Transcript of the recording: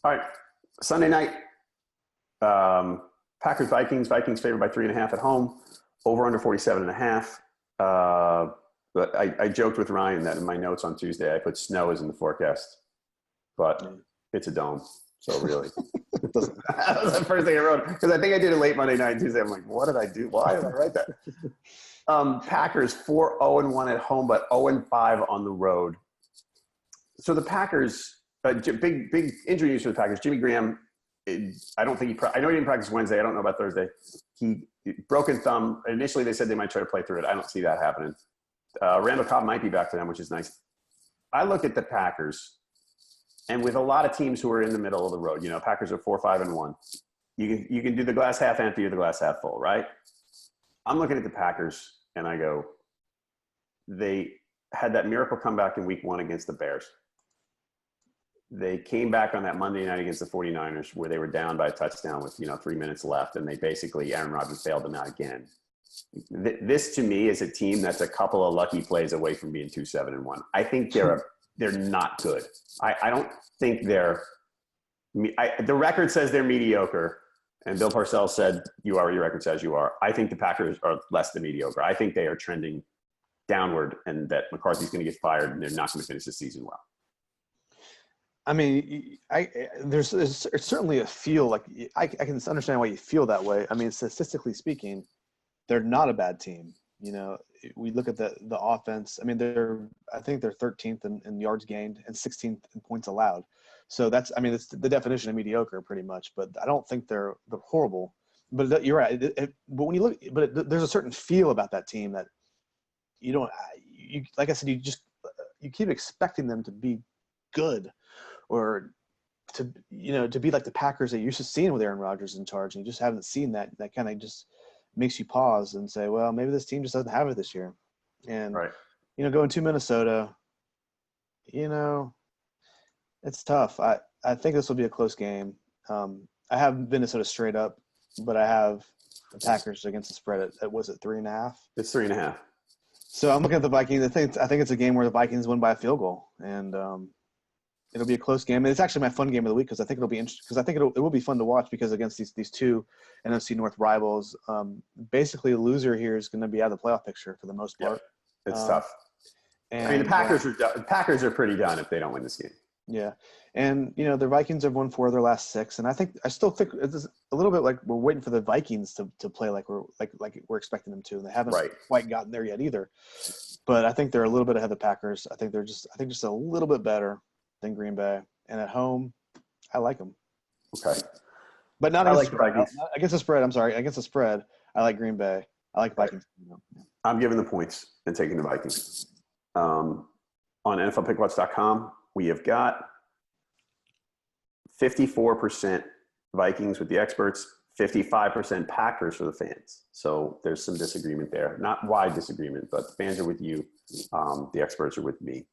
All right. Sunday night, Packers-Vikings. Vikings favored by 3.5 at home. Over under 47.5. But I joked with Ryan that in my notes on Tuesday, I put snow is in the forecast. But it's a dome. So really, it doesn't. That was the first thing I wrote. Because I think I did it late Monday night and Tuesday. I'm like, what did I do? Why did I write that? Packers 4-0-1 at home, but 0-5 on the road. So the Packers, big injury news for the Packers. Jimmy Graham, I don't think I know he didn't practice Wednesday. I don't know about Thursday. He broken thumb. Initially, they said they might try to play through it. I don't see that happening. Randall Cobb might be back to them, which is nice. I look at the Packers, and with a lot of teams who are in the middle of the road, Packers are 4-5-1. You can do the glass half empty or the glass half full, right? I'm looking at the Packers, and I go, they had that miracle comeback in week 1 against the Bears. They came back on that Monday night against the 49ers where they were down by a touchdown with, 3 minutes left, and they basically, Aaron Rodgers bailed them out again. This, to me, is a team that's a couple of lucky plays away from being 2-7-1. I think they're not good. I don't think they're the record says they're mediocre, and Bill Parcells said, you are what your record says you are. I think the Packers are less than mediocre. I think they are trending downward, and that McCarthy's going to get fired, and they're not going to finish the season well. I mean, there's certainly a feel like I can understand why you feel that way. I mean, statistically speaking, they're not a bad team. We look at the offense. I mean, I think they're 13th in yards gained and 16th in points allowed. So it's the definition of mediocre pretty much. But I don't think they're horrible. But you're right. But when you look, there's a certain feel about that team that you don't. Like I said, you keep expecting them to be good, or to be like the Packers that you're used to seeing with Aaron Rodgers in charge, and you just haven't seen that. That kind of just makes you pause and say, well, maybe this team just doesn't have it this year. And right. Going to Minnesota, it's tough. I think this will be a close game. I have Minnesota straight up, but I have the Packers against the spread at was it 3.5? It's 3.5. So I'm looking at the Vikings. I think it's a game where the Vikings win by a field goal, and it'll be a close game. And it's actually my fun game of the week because I think it'll be interesting. Because I think it will be fun to watch because against these two NFC North rivals, basically the loser here is going to be out of the playoff picture for the most part. Yeah, it's tough. And the Packers are pretty done if they don't win this game. Yeah, and the Vikings have won 4 of their last 6, and I still think it's a little bit like we're waiting for the Vikings to play like we're expecting them to, and they haven't quite gotten there yet either. But I think they're a little bit ahead of the Packers. I think just a little bit better than Green Bay, and at home, I like them. Okay, but not against the spread. Against the spread. I'm sorry, against the spread. I like Green Bay. I like Vikings. I'm giving the points and taking the Vikings. On NFLPickWatch.com, we have got 54% Vikings with the experts, 55% Packers for the fans. So there's some disagreement there. Not wide disagreement, but the fans are with you. The experts are with me.